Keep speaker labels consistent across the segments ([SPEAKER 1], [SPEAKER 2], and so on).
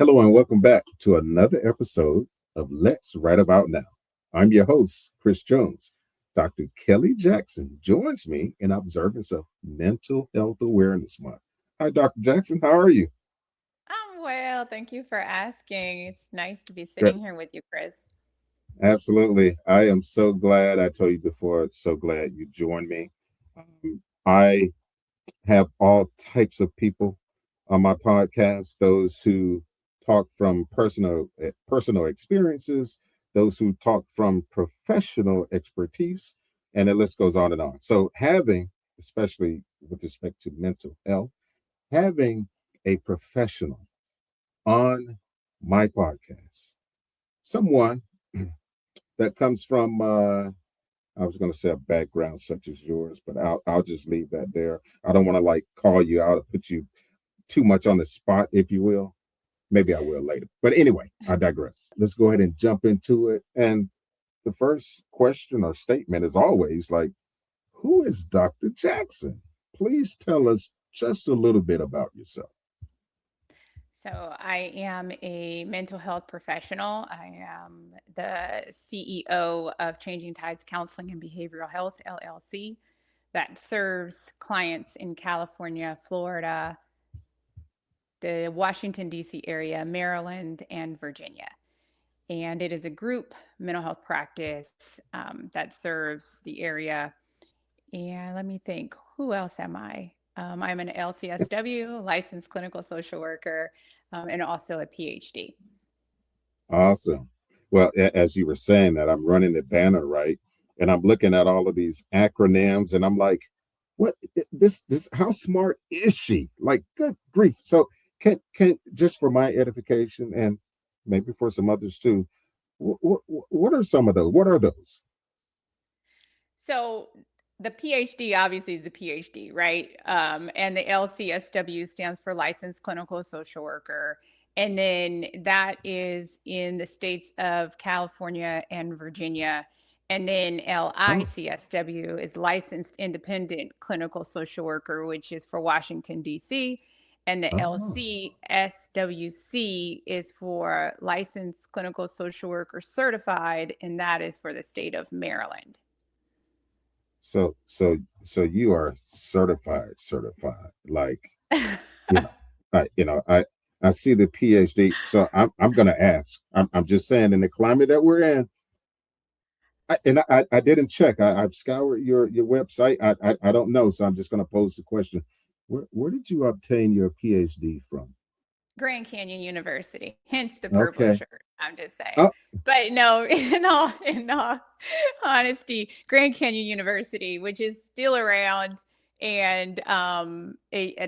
[SPEAKER 1] Hello and welcome back to another episode of Let's Right About Now. I'm your host, Chris Jones. Dr. Kelly Jackson joins me in observance of Mental Health Awareness Month. Hi, Dr. Jackson. How are you?
[SPEAKER 2] I'm well. Thank you for asking. It's nice to be
[SPEAKER 1] Good.
[SPEAKER 2] sitting here with you, Chris.
[SPEAKER 1] Absolutely. I am so glad. I told you before, so glad you joined me. I have all types of people on my podcast, those who talk from personal experiences, those who talk from professional expertise, and the list goes on and on. So having, especially with respect to mental health, having a professional on my podcast, someone that comes from I was going to say a background such as yours, but I'll just leave that there. I don't want to like call you out or put you too much on the spot, if you will. Maybe I will later. But anyway, I digress. Let's go ahead and jump into it. And the first question or statement is always like, who is Dr. Jackson? Please tell us just a little bit about yourself.
[SPEAKER 2] So, I am a mental health professional. I am the CEO of Changing Tides Counseling and Behavioral Health, LLC, that serves clients in California, Florida, the Washington, D.C. area, Maryland, and Virginia. And it is a group mental health practice that serves the area. And let me think, who else am I? I'm an LCSW, licensed clinical social worker, and also a PhD.
[SPEAKER 1] Awesome. Well, as you were saying that, I'm running the banner right, and I'm looking at all of these acronyms, and I'm like, "What? This? How smart is she? Like, good grief!" So, can just for my edification, and maybe for some others too, what are some of those? What are those?
[SPEAKER 2] So the PhD obviously is a PhD, right? And the LCSW stands for Licensed Clinical Social Worker. And then that is in the states of California and Virginia. And then
[SPEAKER 1] Oh,
[SPEAKER 2] LICSW is Licensed Independent Clinical Social Worker, which is for Washington, D.C. And the
[SPEAKER 1] oh.
[SPEAKER 2] LCSW-C is for Licensed Clinical Social Worker Certified, and that is for the state of Maryland.
[SPEAKER 1] So you are certified. Like, you know, I see the PhD. So I'm gonna ask. I'm just saying in the climate that we're in, I didn't check. I've scoured your website. I don't know, so I'm just gonna pose the question. Where did you obtain your PhD from?
[SPEAKER 2] Grand Canyon University, hence the purple
[SPEAKER 1] Okay.
[SPEAKER 2] shirt. I'm just saying.
[SPEAKER 1] Oh,
[SPEAKER 2] But no, in all honesty, Grand Canyon University, which is still around and an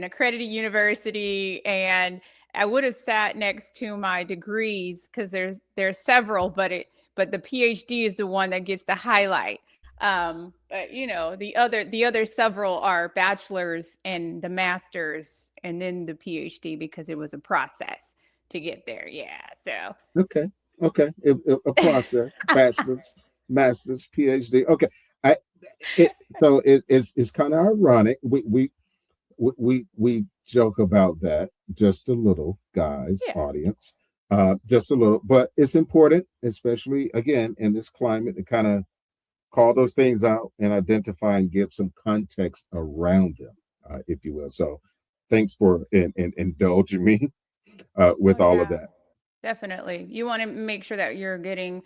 [SPEAKER 2] accredited university, and I would have sat next to my degrees because there's several, but the PhD is the one that gets the highlight. But the other several are bachelors and the masters and then the PhD because it was a process to get there. Yeah. So
[SPEAKER 1] okay. Okay. A process. Bachelor's, master's, PhD. Okay. I it so it's kind of ironic. We joke about that just a little, guys,
[SPEAKER 2] yeah.
[SPEAKER 1] audience, just a little, but it's important, especially again in this climate, to kind of call those things out and identify and give some context around them, if you will. So, thanks for indulging me
[SPEAKER 2] Oh
[SPEAKER 1] with all of
[SPEAKER 2] yeah.
[SPEAKER 1] that.
[SPEAKER 2] Definitely. You want to make sure that you're getting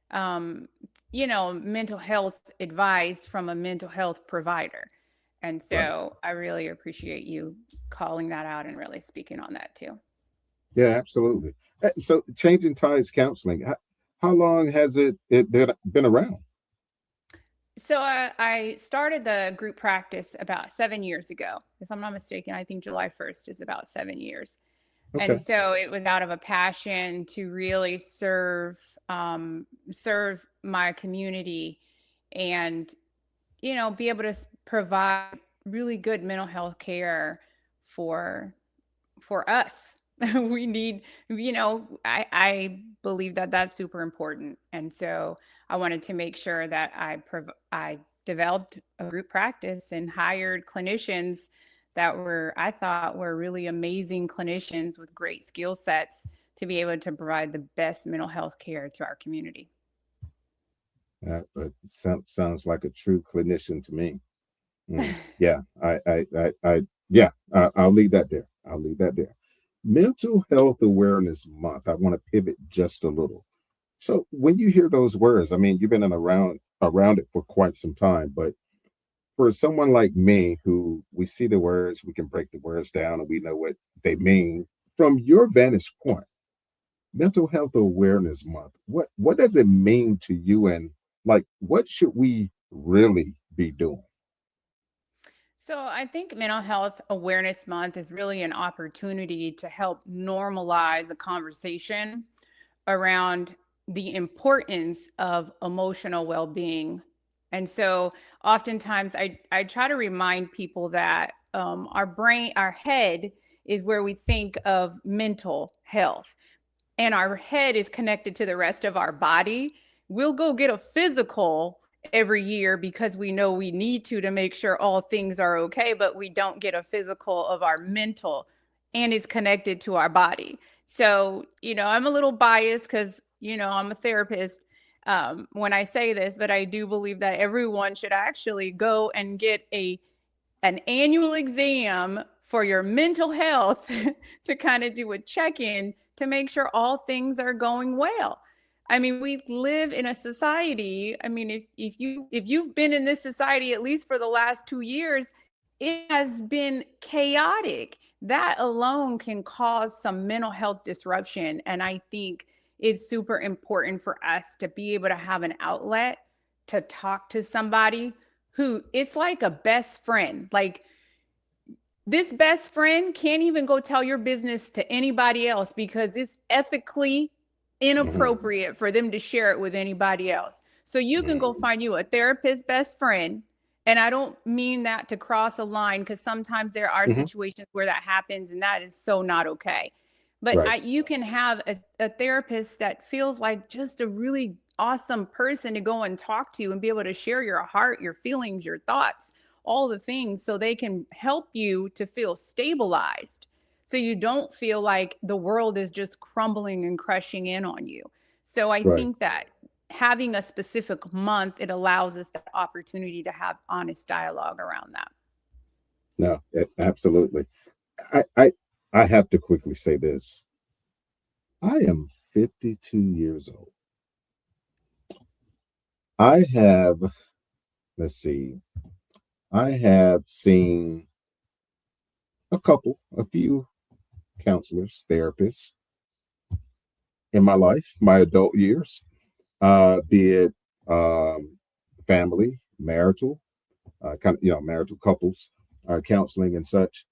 [SPEAKER 2] um, mental health advice from a mental health provider. And
[SPEAKER 1] Right.
[SPEAKER 2] so I really appreciate you calling that out and really speaking on that too.
[SPEAKER 1] Yeah, absolutely. So, changing tides counseling. How long has it been around?
[SPEAKER 2] So I started the group practice about 7 years ago. If I'm not mistaken, I think July 1st is about 7 years. And
[SPEAKER 1] Okay.
[SPEAKER 2] so it was out of a passion to really serve my community and be able to provide really good mental health care for us. We need, I believe that that's super important. And so I wanted to make sure that I developed a group practice and hired clinicians that I thought were really amazing clinicians with great skill sets to be able to provide the best mental health care to our community.
[SPEAKER 1] But sounds like a true clinician to me. Yeah, yeah, I'll leave that there. I'll leave that there. Mental Health Awareness Month. I want to pivot just a little. So when you hear those words, I mean, you've been around it for quite some time, but for someone like me who we see the words, we can break the words down and we know what they mean. From your vantage point, Mental Health Awareness Month, what does it mean to you, and like what should we really be doing?
[SPEAKER 2] So I think Mental Health Awareness Month is really an opportunity to help normalize a conversation around the importance of emotional well-being. And so oftentimes I try to remind people that our brain, our head is where we think of mental health, and our head is connected to the rest of our body. We'll go get a physical every year because we know we need to make sure all things are okay, but we don't get a physical of our mental, and it's connected to our body. So, I'm a little biased because, I'm a therapist when I say this, but I do believe that everyone should actually go and get an annual exam for your mental health to kind of do a check-in to make sure all things are going well. I mean, we live in a society. I mean, if you've been in this society at least for the last 2 years, it has been chaotic. That alone can cause some mental health disruption, and I think it's super important for us to be able to have an outlet to talk to somebody who it's like a best friend. Like, this best friend can't even go tell your business to anybody else because it's ethically
[SPEAKER 1] Mhm,
[SPEAKER 2] inappropriate for them to share it with anybody else. So you can go
[SPEAKER 1] mhm,
[SPEAKER 2] find you a therapist best friend. And I don't mean that to cross a line, because sometimes there are
[SPEAKER 1] mhm,
[SPEAKER 2] situations where that happens and that is so not okay. But
[SPEAKER 1] right,
[SPEAKER 2] you can have a therapist that feels like just a really awesome person to go and talk to and be able to share your heart, your feelings, your thoughts, all the things, so they can help you to feel stabilized, so you don't feel like the world is just crumbling and crushing in on you. So I
[SPEAKER 1] right.
[SPEAKER 2] think that having a specific month, it allows us that opportunity to have honest dialogue around that.
[SPEAKER 1] No, absolutely. I, I I have to quickly say this. I am 52 years old. I have, let's see, I have seen a few counselors, therapists in my life, my adult years, be it family, marital, kind of, marital couples, counseling and such.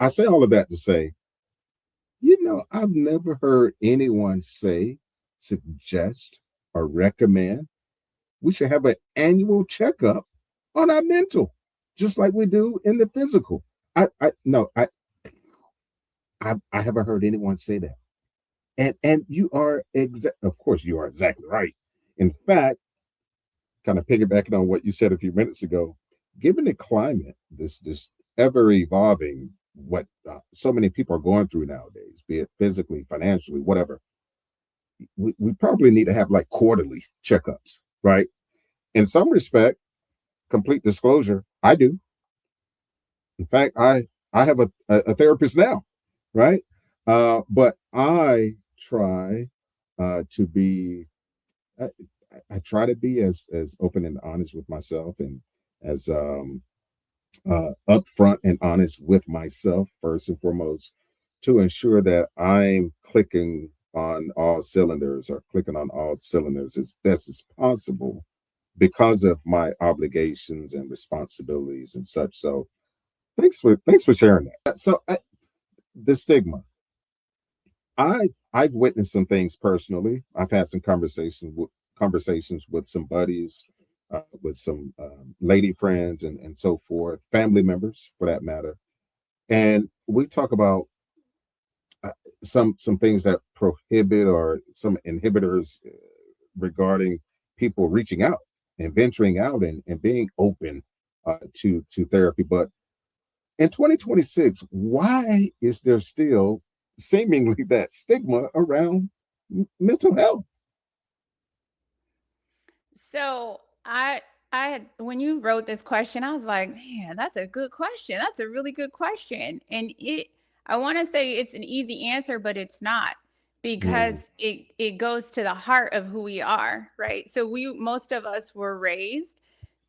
[SPEAKER 1] I say all of that to say, I've never heard anyone say, suggest, or recommend we should have an annual checkup on our mental, just like we do in the physical. I no, I haven't heard anyone say that. And you are of course you are exactly right. In fact, kind of piggybacking on what you said a few minutes ago, given the climate, this ever evolving, what so many people are going through nowadays, be it physically, financially, whatever, we probably need to have like quarterly checkups, right? In some respect, complete disclosure, I do. In fact, I have a therapist now, right? But I try to be I, I try to be as open and honest with myself, and as upfront and honest with myself first and foremost, to ensure that I'm clicking on all cylinders, or clicking on all cylinders as best as possible, because of my obligations and responsibilities and such. So thanks for sharing that. The stigma. I've witnessed some things personally. I've had some conversations with some buddies, with some lady friends, and so forth, family members for that matter, and we talk about uh, some things that prohibit, or some inhibitors regarding people reaching out and venturing out, and being open to therapy. But in 2026, why is there still seemingly that stigma around mental health.
[SPEAKER 2] So when you wrote this question, I was like, man, that's a good question. That's a really good question. And I want to say it's an easy answer, but it's not,
[SPEAKER 1] Mm,
[SPEAKER 2] because it goes to the heart of who we are, right? So most of us were raised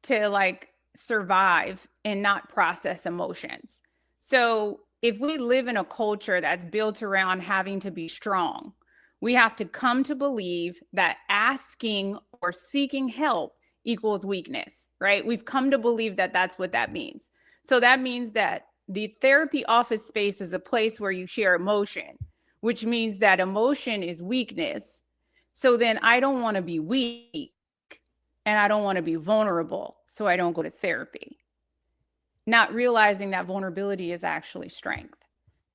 [SPEAKER 2] to like survive and not process emotions. So if we live in a culture that's built around having to be strong, we have to come to believe that asking or seeking help equals weakness, right? We've come to believe that that's what that means. So that means that the therapy office space is a place where you share emotion, which means that emotion is weakness. So then I don't want to be weak and I don't want to be vulnerable. So I don't go to therapy, not realizing that vulnerability is actually strength.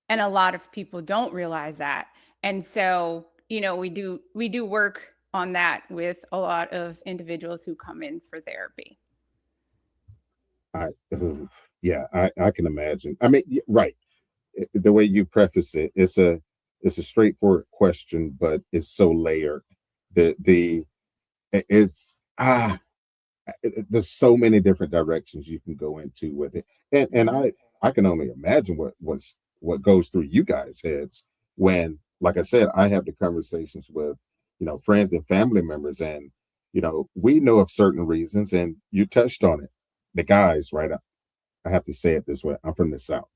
[SPEAKER 2] And a lot of people don't realize that. And so, we do work on that with a lot of individuals who come in for therapy.
[SPEAKER 1] I, yeah, I can imagine. I mean, right. The way you preface it, it's a straightforward question, but it's so layered. The it's there's so many different directions you can go into with it, and
[SPEAKER 2] Mm-hmm.
[SPEAKER 1] I can only imagine what goes through you guys' heads when, like I said, I have the conversations with friends and family members, and we know of certain reasons, and you touched on it. The guys, right? I have to say it this way. I'm from the South,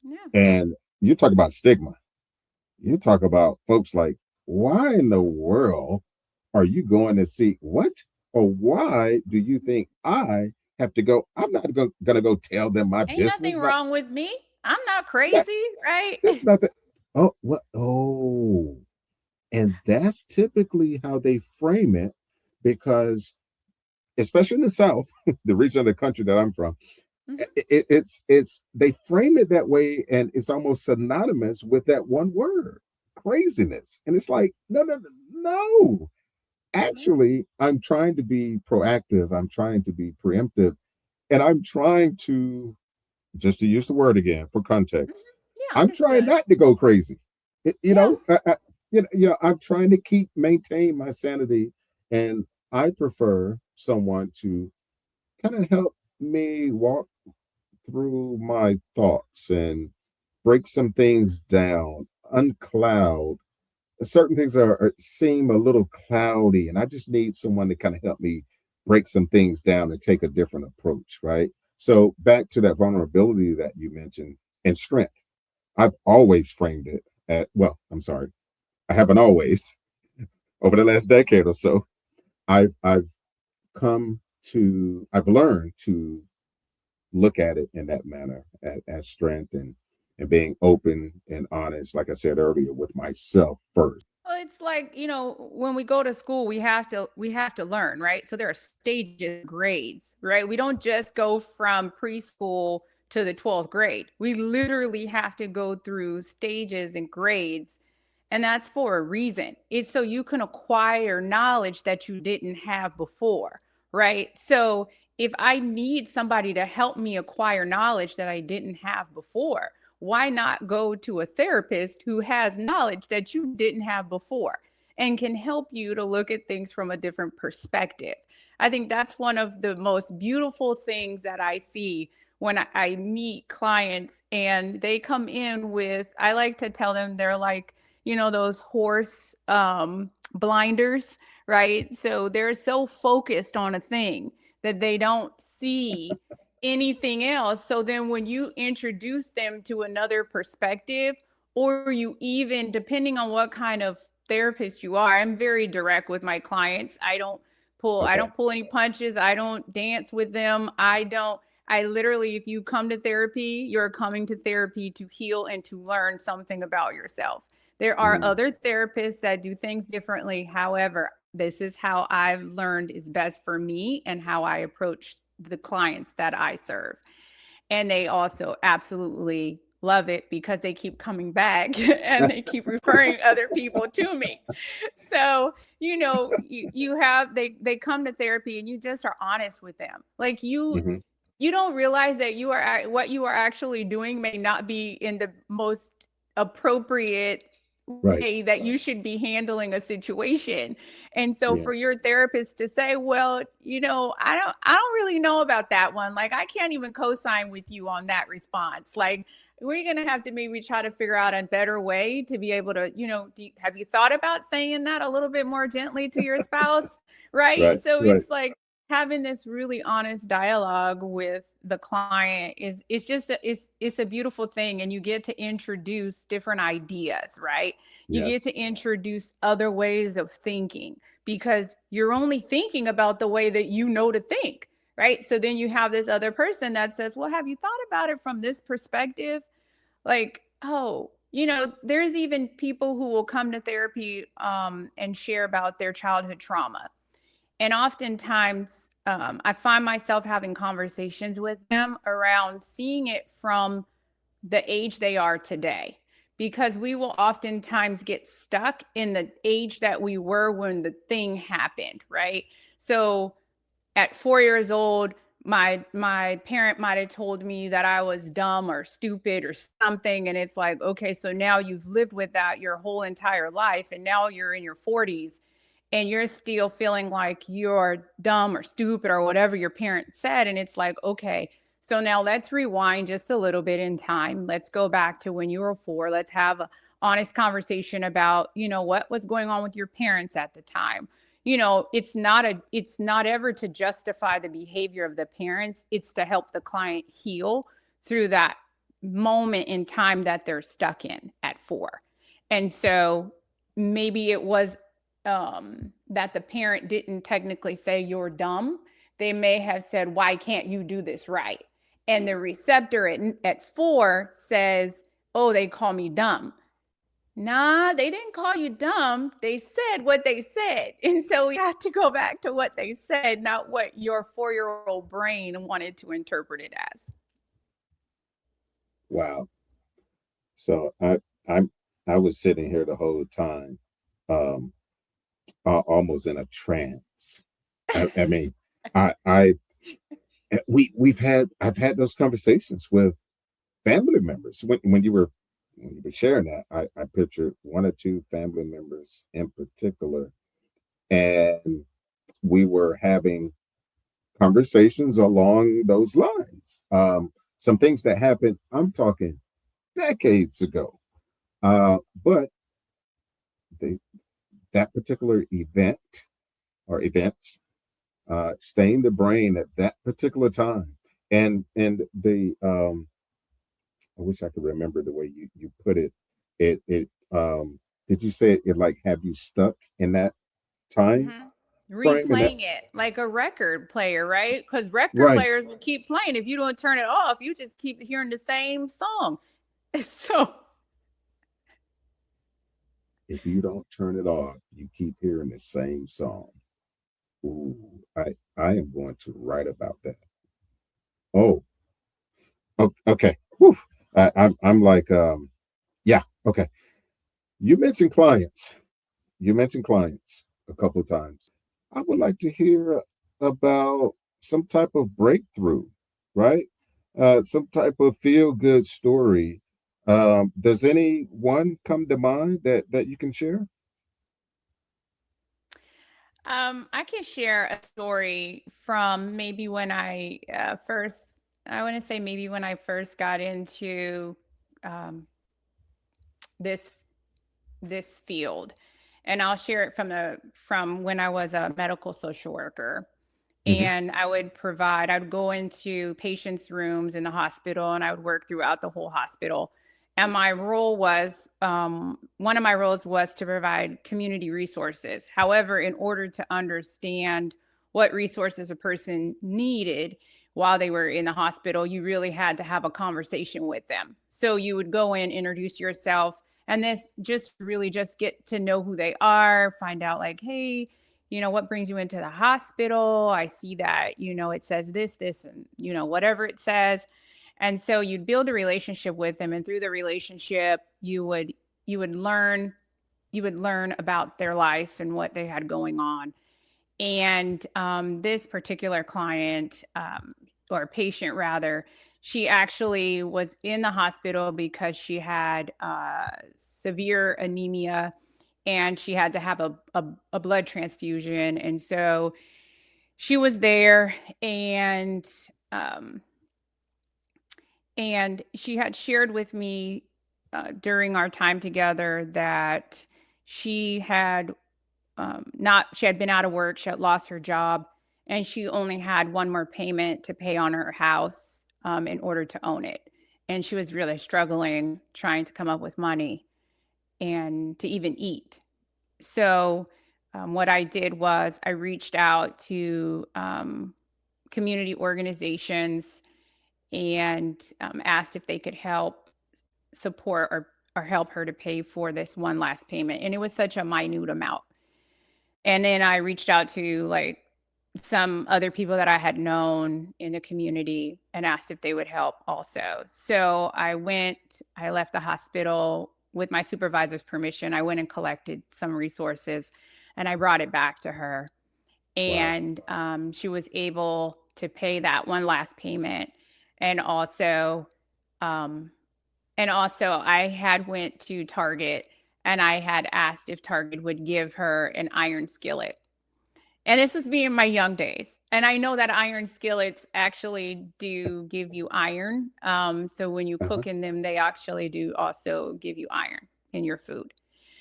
[SPEAKER 2] Yeah.
[SPEAKER 1] and you talk about stigma. You talk about folks like, why in the world are you going to see what? Or why do you think I have to go? I'm not gonna go tell them my
[SPEAKER 2] Ain't
[SPEAKER 1] business.
[SPEAKER 2] nothing wrong with me. I'm not
[SPEAKER 1] That,
[SPEAKER 2] crazy, right?
[SPEAKER 1] there's nothing. Oh, what? Oh, and that's typically how they frame it, because especially in the South, the region of the country that I'm from,
[SPEAKER 2] Mm-hmm.
[SPEAKER 1] it's they frame it that way, and it's almost synonymous with that one word, craziness. And it's like, no, no, no.
[SPEAKER 2] Yeah.
[SPEAKER 1] Actually, I'm trying to be proactive. I'm trying to be preemptive, and I'm trying to, just to use the word again for context,
[SPEAKER 2] Mm-hmm. Yeah,
[SPEAKER 1] I'm trying
[SPEAKER 2] understood.
[SPEAKER 1] not to go crazy. You
[SPEAKER 2] Yeah.
[SPEAKER 1] know, I'm trying to maintain my sanity, and I prefer someone to kind of help me walk through my thoughts and break some things down, uncloud. Certain things seem a little cloudy, and I just need someone to kind of help me break some things down and take a different approach, right? So back to that vulnerability that you mentioned and strength. I've always framed it well, I'm sorry. I haven't always. Over the last decade or so, I've I've learned to look at it in that manner, as strength, and being open and honest, like I said earlier, with myself first.
[SPEAKER 2] Well, it's like, when we go to school, we have to learn, right? So there are stages, grades, right? We don't just go from preschool to the 12th grade. We literally have to go through stages and grades, and that's for a reason. It's so you can acquire knowledge that you didn't have before, right? So if I need somebody to help me acquire knowledge that I didn't have before, why not go to a therapist who has knowledge that you didn't have before and can help you to look at things from a different perspective? I think that's one of the most beautiful things that I see when I meet clients and they come in with, I like to tell them they're like, those horse blinders, right? So they're so focused on a thing that they don't see anything else. So then when you introduce them to another perspective, or you even, depending on what kind of therapist you are, I'm very direct with my clients. I
[SPEAKER 1] Okay.
[SPEAKER 2] don't pull any punches. I don't dance with them. I literally, if you come to therapy, you're coming to therapy to heal and to learn something about yourself. There are
[SPEAKER 1] Mm,
[SPEAKER 2] other therapists that do things differently. However, this is how I've learned is best for me and how I approach the clients that I serve. And they also absolutely love it because they keep coming back and they keep referring other people to me. So, you have they come to therapy and you just are honest with them. Like
[SPEAKER 1] mhm.
[SPEAKER 2] you don't realize that what you are actually doing may not be in the most appropriate
[SPEAKER 1] Right.
[SPEAKER 2] way that you should be handling a situation. And so
[SPEAKER 1] Yeah.
[SPEAKER 2] for your therapist to say, well, I don't really know about that one. Like, I can't even co-sign with you on that response. Like, we're going to have to maybe try to figure out a better way to be able to, have you thought about saying that a little bit more gently to your spouse? Right.
[SPEAKER 1] Right.
[SPEAKER 2] So
[SPEAKER 1] Right.
[SPEAKER 2] it's like having this really honest dialogue with the client is just it's a beautiful thing, and you get to introduce different ideas, right? You
[SPEAKER 1] Yeah.
[SPEAKER 2] get to introduce other ways of thinking, because you're only thinking about the way that you know to think, right? So then you have this other person that says, well, have you thought about it from this perspective? Like, oh, there's even people who will come to therapy and share about their childhood trauma. And oftentimes, I find myself having conversations with them around seeing it from the age they are today, because we will oftentimes get stuck in the age that we were when the thing happened, right? So at 4 years old, my parent might have told me that I was dumb or stupid or something. And it's like, okay, so now you've lived with that your whole entire life, and now you're in your 40s and you're still feeling like you're dumb or stupid or whatever your parent said. And it's like, okay, so now let's rewind just a little bit in time. Let's go back to when you were 4. Let's have an honest conversation about, what was going on with your parents at the time. It's not ever to justify the behavior of the parents. It's to help the client heal through that moment in time that they're stuck in at 4. And so maybe it was that the parent didn't technically say you're dumb. They may have said, why can't you do this right? And the receptor at 4 says, oh, they call me dumb. Nah, they didn't call you dumb. They said what they said. And so we have to go back to what they said, not what your 4-year-old brain wanted to interpret it as.
[SPEAKER 1] Wow. So I'm I was sitting here the whole time, um, almost in a trance. I mean, I I've had those conversations with family members when you were sharing that. I pictured one or two family members in particular, and we were having conversations along those lines. Some things that happened, I'm talking decades ago, but they, that particular event or events stay in the brain at that particular time. And the I wish I could remember the way you put it. Did you say it like have you stuck in that time
[SPEAKER 2] Mm-hmm.
[SPEAKER 1] frame? And that
[SPEAKER 2] Replaying it like a record player, right? Because record
[SPEAKER 1] right.
[SPEAKER 2] players will keep playing. If you don't turn it off, you just keep hearing the same song. So,
[SPEAKER 1] If you don't turn it off, you keep hearing the same song. Ooh, I am going to write about that. Oh, okay. Whew. I'm like, yeah, okay. You mentioned clients. You mentioned clients a couple of times. I would like to hear about some type of breakthrough, right? Some type of feel good story. Does any one come to mind that you can share?
[SPEAKER 2] I can share a story from maybe when I want to say maybe when I first got into um, this this field, and I'll share it from when I was a medical social worker.
[SPEAKER 1] Hmm.
[SPEAKER 2] And I would go into patients' rooms in the hospital, and I would work throughout the whole hospital. And one of my roles was to provide community resources. However, in order to understand what resources a person needed while they were in the hospital, you really had to have a conversation with them. So you would go in, introduce yourself, and this just really just get to know who they are, find out like, hey, what brings you into the hospital? I see that, it says this, and, whatever it says. And so you'd build a relationship with them. And through the relationship, you would learn, about their life and what they had going on. And this particular client, or patient rather, She actually was in the hospital because she had severe anemia and she had to have a blood transfusion. And so she was there, um, and she had shared with me during our time together that she had she had been out of work, she had lost her job, and she only had one more payment to pay on her house in order to own it. And she was really struggling trying to come up with money and to even eat. So, what I did was I reached out to community organizations and asked if they could help support or help her to pay for this one last payment. And it was such a minute amount. And then I reached out to like some other people that I had known in the community and asked if they would help also. So I left the hospital with my supervisor's permission. I went and collected some resources and I brought it back to her.
[SPEAKER 1] Wow.
[SPEAKER 2] And she was able to pay that one last payment. And also, um, I had went to Target and I had asked if Target would give her an iron skillet. And this was me in my young days. And I know that iron skillets actually do give you iron. So when you
[SPEAKER 1] Uh-huh.
[SPEAKER 2] cook in them, they actually do also give you iron in your food.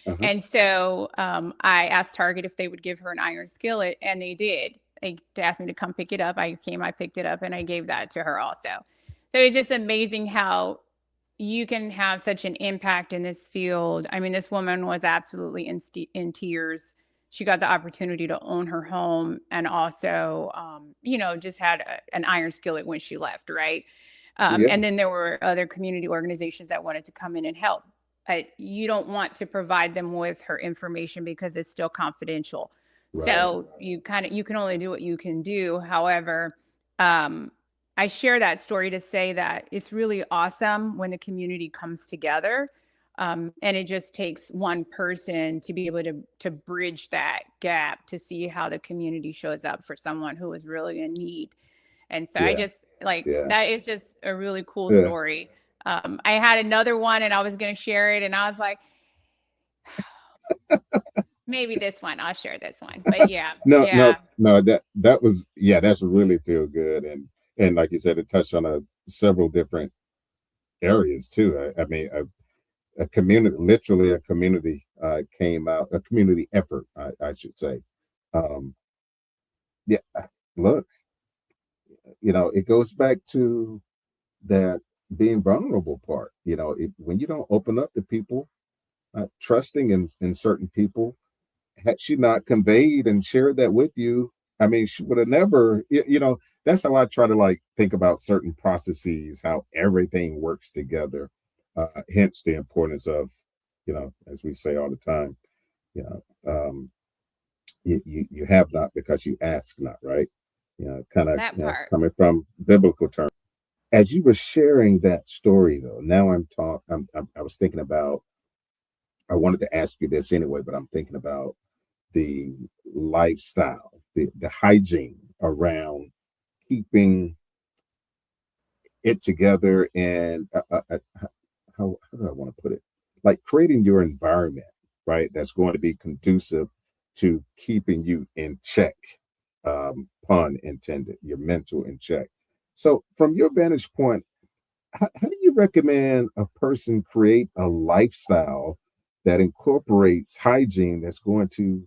[SPEAKER 1] Uh-huh.
[SPEAKER 2] And so I asked Target if they would give her an iron skillet, and they did. They asked me to come pick it up. I picked it up, and I gave that to her also. So it's just amazing how you can have such an impact in this field. I mean, this woman was absolutely in tears. She got the opportunity to own her home and also, just had an iron skillet when she left, right?
[SPEAKER 1] Yeah.
[SPEAKER 2] And then there were other community organizations that wanted to come in and help. But you don't want to provide them with her information because it's still confidential.
[SPEAKER 1] Right.
[SPEAKER 2] So you can only do what you can do. However, um, I share that story to say that it's really awesome when the community comes together. And it just takes one person to be able to bridge that gap to see how the community shows up for someone who is really in need. And so I
[SPEAKER 1] Yeah.
[SPEAKER 2] just like
[SPEAKER 1] Yeah.
[SPEAKER 2] that is just a really cool
[SPEAKER 1] Yeah.
[SPEAKER 2] story. I had another one and I was going to share it, and I was like, maybe this one, I'll share this one. But yeah,
[SPEAKER 1] No, no,
[SPEAKER 2] yeah,
[SPEAKER 1] no. That was, yeah. That's really feel good, and like you said, it touched on several different areas too. I mean, a community, literally a community came out, a community effort, I should say. Um, yeah. Look, it goes back to that being vulnerable part. When you don't open up to people, trusting in certain people, had she not conveyed and shared that with you, I mean, she would have never, that's how I try to like think about certain processes, how everything works together. Hence the importance of, as we say all the time, you know, um, you have not because you ask not, right? Kind of,
[SPEAKER 2] that part.
[SPEAKER 1] coming from biblical terms. As you were sharing that story, though, now I was thinking about, I wanted to ask you this anyway, but I'm thinking about the lifestyle, the hygiene around keeping it together, and how do I want to put it? Like creating your environment, right? That's going to be conducive to keeping you in check, pun intended, your mental in check. So, from your vantage point, how do you recommend a person create a lifestyle that incorporates hygiene that's going to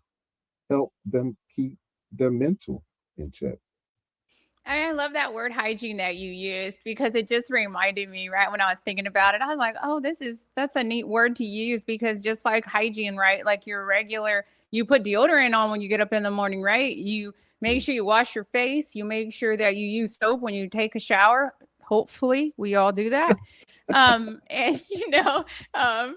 [SPEAKER 1] help them keep their mental in check?
[SPEAKER 2] I love that word hygiene that you used because it just reminded me right when I was thinking about it. I was like, oh, that's a neat word to use because just like hygiene, right? Like your regular, you put deodorant on when you get up in the morning, right? You make
[SPEAKER 1] Mm.
[SPEAKER 2] sure you wash your face. You make sure that you use soap when you take a shower. Hopefully, we all do that. And um,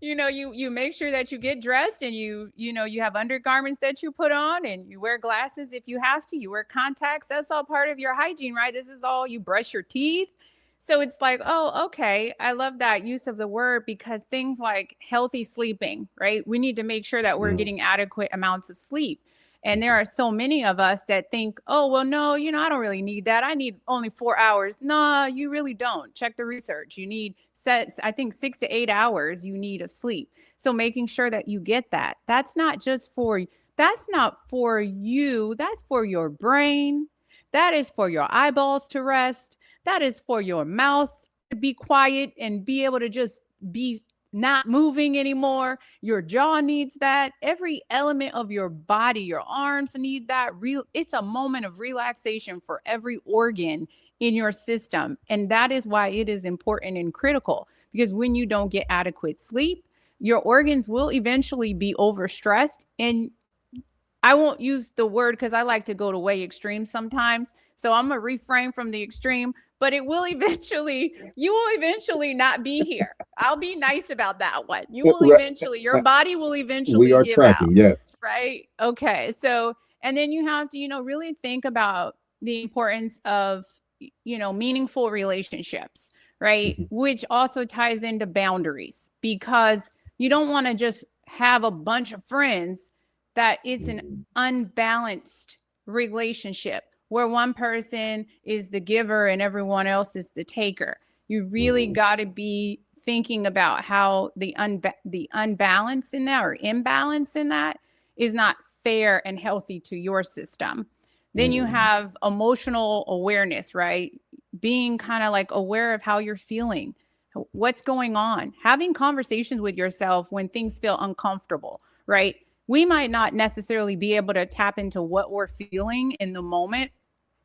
[SPEAKER 2] you make sure that you get dressed and you have undergarments that you put on and you wear glasses if you have to, you wear contacts. That's all part of your hygiene, right? This is all, you brush your teeth. So it's like, oh, okay, I love that use of the word because things like healthy sleeping, right? We need to make sure that we're
[SPEAKER 1] Mm.
[SPEAKER 2] getting adequate amounts of sleep. And there are so many of us that think, oh, well, no, I don't really need that. I need only 4 hours. No, you really don't. Check the research. You need I think 6 to 8 hours you need of sleep. So making sure that you get that. That's not for you. That's for your brain. That is for your eyeballs to rest. That is for your mouth to be quiet and be able to just be not moving anymore. Your jaw needs that. Every element of your body, your arms need that. It's a moment of relaxation for every organ in your system. And that is why it is important and critical, because when you don't get adequate sleep, your organs will eventually be overstressed. And I won't use the word because I like to go to way extreme sometimes. So I'm going to refrain from the extreme, but you will eventually not be here. I'll be nice about that one. Your body will eventually
[SPEAKER 1] we are
[SPEAKER 2] give out.
[SPEAKER 1] tracking, yes.
[SPEAKER 2] Right. Okay. So, and then you have to, really think about the importance of, meaningful relationships, right?
[SPEAKER 1] Mhm.
[SPEAKER 2] Which also ties into boundaries, because you don't want to just have a bunch of friends that it's an unbalanced relationship where one person is the giver and everyone else is the taker. You really got to be thinking about how the unbalance in that or imbalance in that is not fair and healthy to your system. Then you have emotional awareness, right? Being kind of like aware of how you're feeling, what's going on, having conversations with yourself when things feel uncomfortable, right? We might not necessarily be able to tap into what we're feeling in the moment.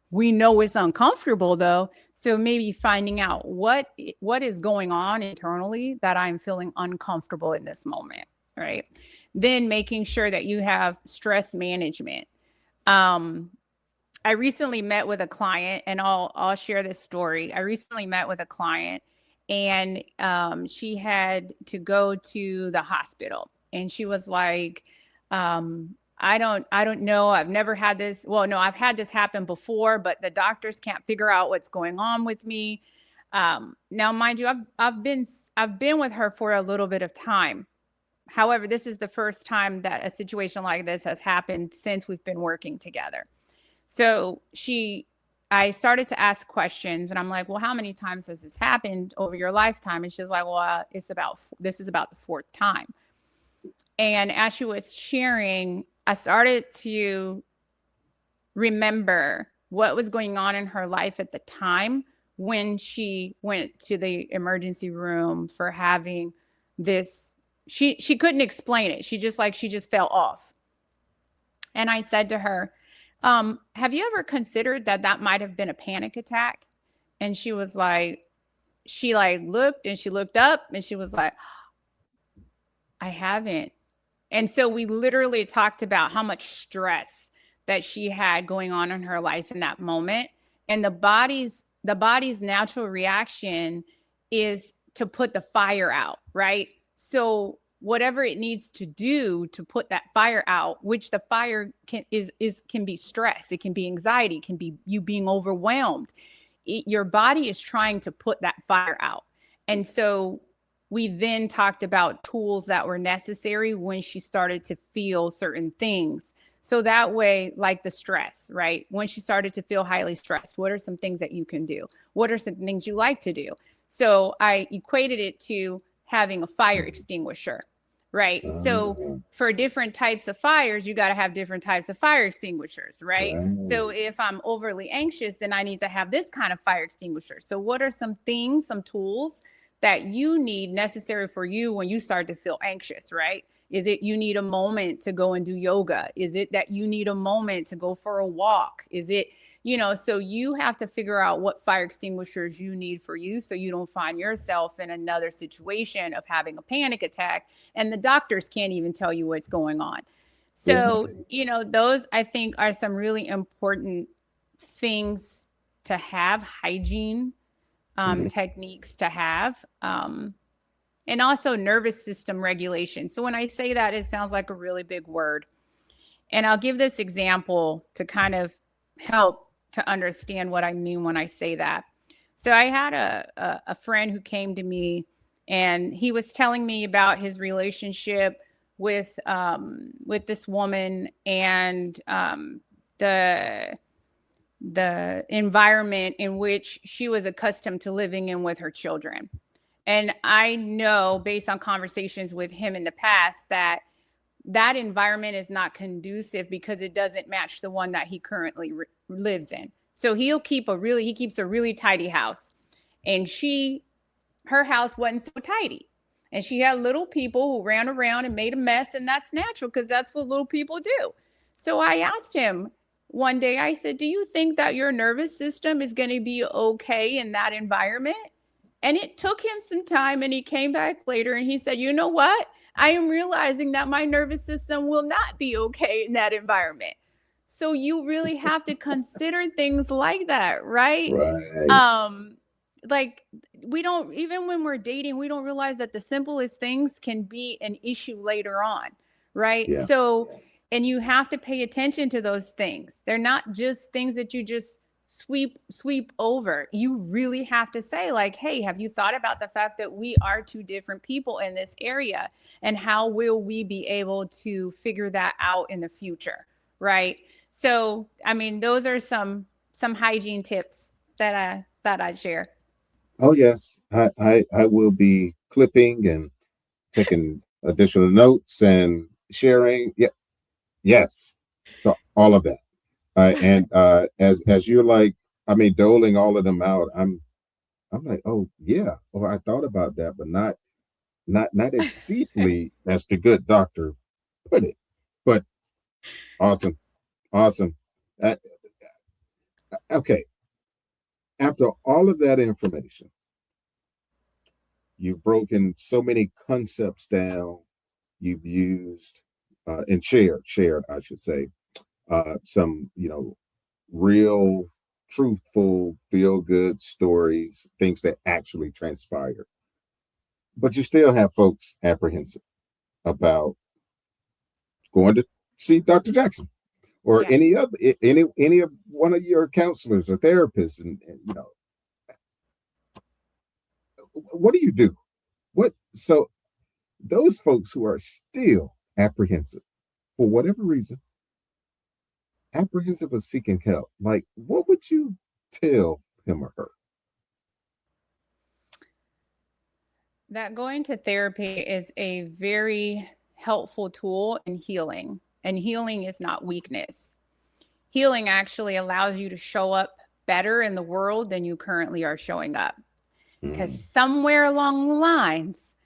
[SPEAKER 2] We know it's uncomfortable though. So maybe finding out what is going on internally that I'm feeling uncomfortable in this moment, right? Then making sure that you have stress management. I recently met with a client, and I'll share this story. I recently met with a client, and she had to go to the hospital, and she was like, I don't know. I've never had this. Well, no, I've had this happen before, but the doctors can't figure out what's going on with me. Now, mind you, I've been with her for a little bit of time. However, this is the first time that a situation like this has happened since we've been working together. So I started to ask questions, and I'm like, well, how many times has this happened over your lifetime? And she's like, well, this is about the fourth time. And as she was sharing, I started to remember what was going on in her life at the time when she went to the emergency room for having this. She couldn't explain it. She just fell off. And I said to her, have you ever considered that might have been a panic attack? And she was like, she looked and she looked up and she was like, I haven't. And so we literally talked about how much stress that she had going on in her life in that moment. And the body's natural reaction is to put the fire out, right? So whatever it needs to do to put that fire out, which the fire can be stress, it can be anxiety, it can be you being overwhelmed. Your body is trying to put that fire out. And so we then talked about tools that were necessary when she started to feel certain things. So that way, like the stress, right? When she started to feel highly stressed, what are some things that you can do? What are some things you like to do? So I equated it to having a fire extinguisher, right? So for different types of fires, you got to have different types of fire extinguishers, right? So if I'm overly anxious, then I need to have this kind of fire extinguisher. So what are some things, some tools that you need necessary for you when you start to feel anxious, right? Is it you need a moment to go and do yoga? Is it that you need a moment to go for a walk? Is it, so you have to figure out what fire extinguishers you need for you so you don't find yourself in another situation of having a panic attack and the doctors can't even tell you what's going on. So, those I think are some really important things to have, hygiene techniques to have, and also nervous system regulation. So when I say that, it sounds like a really big word. And I'll give this example to kind of help to understand what I mean when I say that. So I had a friend who came to me and he was telling me about his relationship with this woman and the environment in which she was accustomed to living in with her children. And I know, based on conversations with him in the past, that that environment is not conducive because it doesn't match the one that he currently lives in. So he keeps a really tidy house, and her house wasn't so tidy. And she had little people who ran around and made a mess, and that's natural because that's what little people do. So I asked him one day, I said, "Do you think that your nervous system is going to be okay in that environment?" And it took him some time, and he came back later and he said, "You know what? I am realizing that my nervous system will not be okay in that environment." So you really have to consider things like that, right?
[SPEAKER 1] Right.
[SPEAKER 2] Um, like we don't, even when we're dating, we don't realize that the simplest things can be an issue later on, right?
[SPEAKER 1] Yeah.
[SPEAKER 2] So, and you have to pay attention to those things. They're not just things that you just sweep over. You really have to say, like, "Hey, have you thought about the fact that we are two different people in this area, and how will we be able to figure that out in the future?" Right? So, I mean, those are some hygiene tips that I thought I'd share.
[SPEAKER 1] Oh yes, I will be clipping and taking additional notes and sharing. Yeah, yes, to all of that. And as you're like, I mean, doling all of them out, I'm like, oh yeah, oh I thought about that, but not as deeply as the good doctor put it. But awesome, awesome. Uh, okay, after all of that information, you've broken so many concepts down. You've used and shared, I should say, some real, truthful, feel good stories, things that actually transpired. But you still have folks apprehensive about going to see Dr. Jackson or
[SPEAKER 2] Yes.
[SPEAKER 1] any other any of one of your counselors or therapists, and what do you do? What so those folks who are still apprehensive for whatever reason, apprehensive of seeking help, like what would you tell him or her?
[SPEAKER 2] That going to therapy is a very helpful tool in healing, and healing is not weakness. Healing actually allows you to show up better in the world than you currently are showing up. Because
[SPEAKER 1] Mm,
[SPEAKER 2] somewhere along the lines,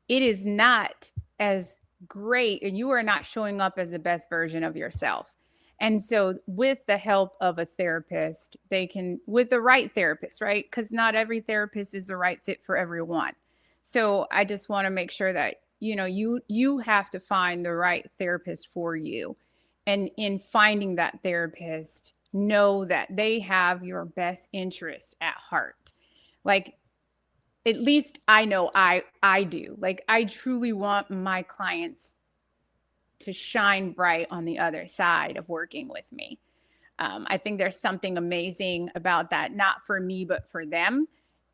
[SPEAKER 2] it is not as great, and you are not showing up as the best version of yourself. And so, with the help of a therapist, with the right therapist, right? Because not every therapist is the right fit for everyone. So, I just want to make sure that you have to find the right therapist for you, and in finding that therapist, know that they have your best interest at heart. Like, at least I know I do. Like, I truly want my clients to shine bright on the other side of working with me. I think there's something amazing about that, not for me, but for them.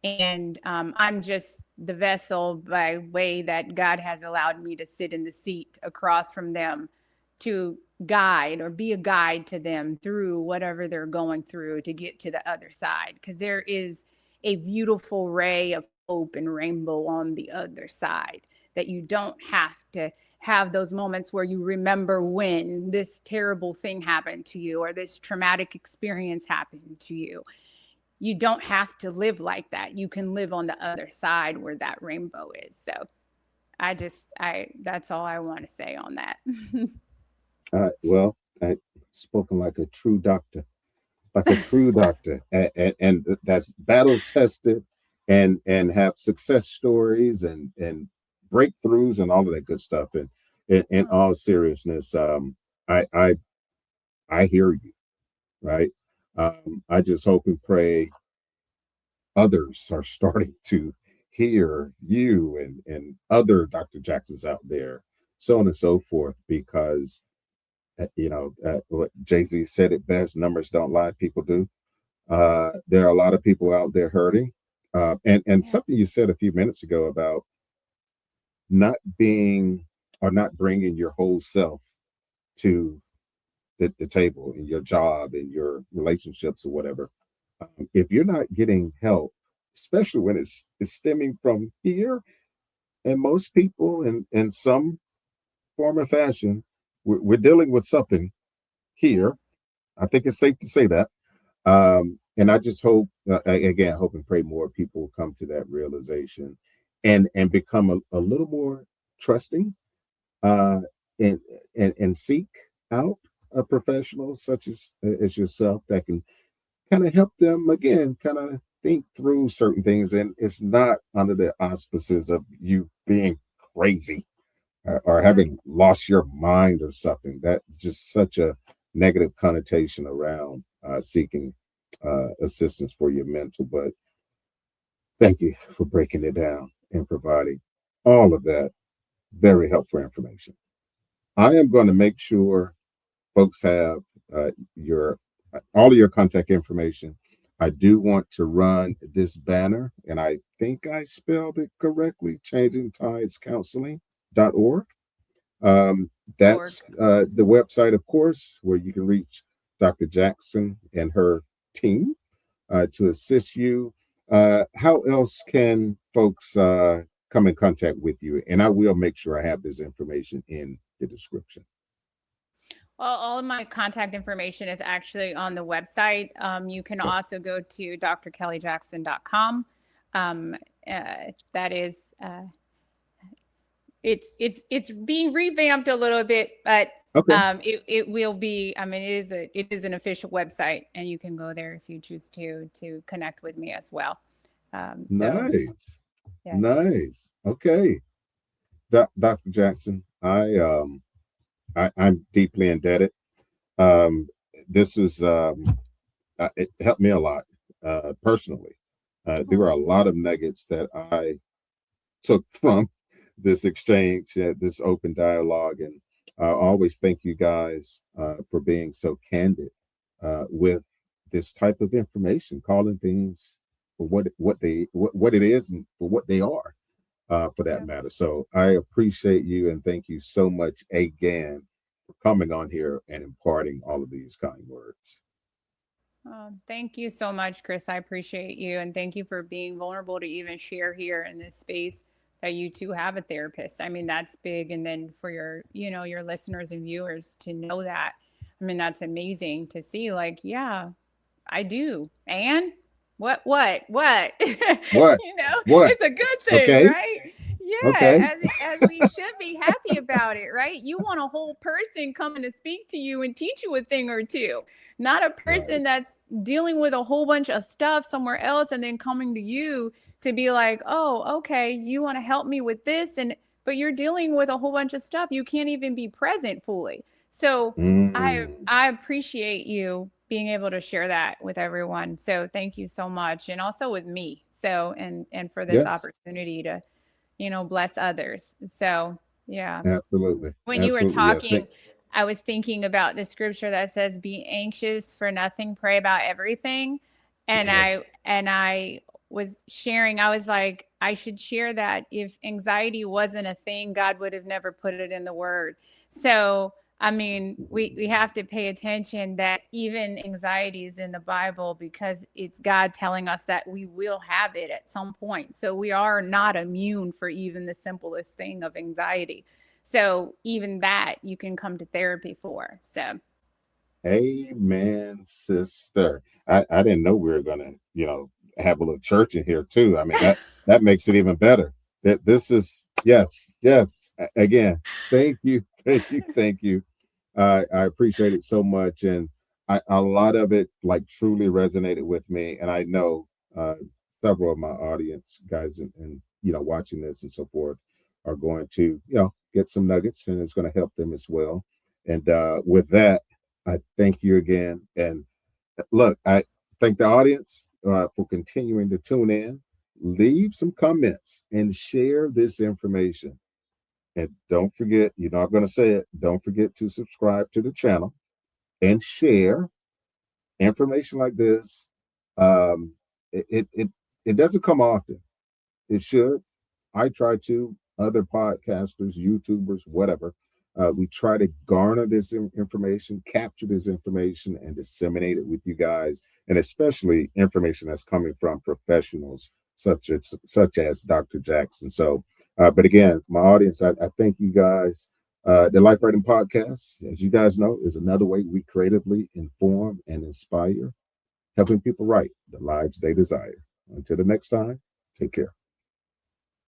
[SPEAKER 2] And I'm just the vessel by way that God has allowed me to sit in the seat across from them to guide or be a guide to them through whatever they're going through to get to the other side. Because there is a beautiful ray of hope and rainbow on the other side, that you don't have to have those moments where you remember when this terrible thing happened to you or this traumatic experience happened to you. You don't have to live like that. You can live on the other side where that rainbow is. So I that's all I want to say on that.
[SPEAKER 1] well, I spoken like a true doctor, and that's battle tested, and have success stories and breakthroughs and all of that good stuff. And in
[SPEAKER 2] Oh,
[SPEAKER 1] all seriousness, I I I hear you, right? I just hope and pray others are starting to hear you and other Dr. Jacksons out there, so on and so forth, because what Jay-Z said it best: numbers don't lie, people do. There are a lot of people out there hurting, and
[SPEAKER 2] yeah.
[SPEAKER 1] something you said a few minutes ago about not being are not bringing your whole self to the table in your job, in your relationships or whatever. If you're not getting help, especially when it's stemming from here, and most people in some form or fashion, we're dealing with something
[SPEAKER 2] Yeah.
[SPEAKER 1] here. I think it's safe to say that. And I just hope, again, hope and pray more people will come to that realization and become a little more trusting, uh, and and seek out a professional such as yourself that can kind of help them again, kind of think through certain things. And it's not under the auspices of you being crazy or
[SPEAKER 2] Yeah.
[SPEAKER 1] having lost your mind or something. That's just such a negative connotation around seeking assistance for your mental. But thank you for breaking it down and providing all of that very helpful information. I am going to make sure folks have your all of your contact information. I do want to run this banner, and I think I spelled it correctly, changingtidescounseling.org. That's
[SPEAKER 2] Org.
[SPEAKER 1] the website, of course, where you can reach Dr. Jackson and her team to assist you. How else can folks come in contact with you? And I will make sure I have this information in the description.
[SPEAKER 2] Well, all of my contact information is actually on the website. You can
[SPEAKER 1] Okay.
[SPEAKER 2] also go to drkellyjackson.com. Um, that is, it's being revamped a little bit, but
[SPEAKER 1] Okay.
[SPEAKER 2] it will be. I mean, it is an official website, and you can go there if you choose to connect with me as well. So
[SPEAKER 1] Nice.
[SPEAKER 2] yes.
[SPEAKER 1] Nice. Okay. Dr. Jackson, I'm deeply indebted. Um, this is it helped me a lot personally. There were a
[SPEAKER 2] Oh,
[SPEAKER 1] lot of nuggets that I took from this exchange, this open dialogue, and I always thank you guys for being so candid with this type of information, calling things for what it is and for what they are, for that
[SPEAKER 2] yeah.
[SPEAKER 1] matter. So I appreciate you and thank you so much again for coming on here and imparting all of these kind words.
[SPEAKER 2] Thank you so much, Chris. I appreciate you. And thank you for being vulnerable to even share here in this space that you too have a therapist. I mean, that's big. And then for your listeners and viewers to know that, I mean, that's amazing to see. Like, yeah, I do. And what?
[SPEAKER 1] What? What?
[SPEAKER 2] It's a good thing,
[SPEAKER 1] Okay.
[SPEAKER 2] right?
[SPEAKER 1] Okay.
[SPEAKER 2] Yeah, as we should be happy about it, right? You want a whole person coming to speak to you and teach you a thing or two, not a
[SPEAKER 1] Right.
[SPEAKER 2] person that's dealing with a whole bunch of stuff somewhere else and then coming to you to be like, "Oh, okay, you want to help me with this," and but you're dealing with a whole bunch of stuff. You can't even be present fully. So
[SPEAKER 1] Mm.
[SPEAKER 2] I appreciate you being able to share that with everyone. So thank you so much, and also with me. So and for this
[SPEAKER 1] Yes.
[SPEAKER 2] opportunity to bless others. So yeah,
[SPEAKER 1] Absolutely.
[SPEAKER 2] when you were
[SPEAKER 1] Absolutely. Yeah.
[SPEAKER 2] talking, I was thinking about the scripture that says, "Be anxious for nothing, pray about everything," and
[SPEAKER 1] Yes.
[SPEAKER 2] I was sharing. I was like, I should share that. If anxiety wasn't a thing, God would have never put it in the Word. So I mean, we have to pay attention that even anxiety is in the Bible because it's God telling us that we will have it at some point. So we are not immune for even the simplest thing of anxiety. So even that you can come to therapy for. So
[SPEAKER 1] Amen, sister. I didn't know we were gonna, have a little church in here too. I mean that makes it even better. That this is yes, yes. Again, thank you, thank you, thank you. I appreciate it so much, and a lot of it like truly resonated with me. And I know several of my audience guys and watching this and so forth are going to get some nuggets, and it's going to help them as well. And with that, I thank you again. And look, I thank the audience for continuing to tune in. Leave some comments and share this information. And don't forget, I'm going to say it, don't forget to subscribe to the channel and share information like this. Um, it, it, it, it doesn't come often. It should. I try to. other podcasters, YouTubers, whatever. We try to garner this information, capture this information, and disseminate it with you guys, and especially information that's coming from professionals such as Dr. Jackson. So, but again, my audience, I thank you guys. The Life Writing Podcast, as you guys know, is another way we creatively inform and inspire, helping people write the lives they desire. Until the next time, take care.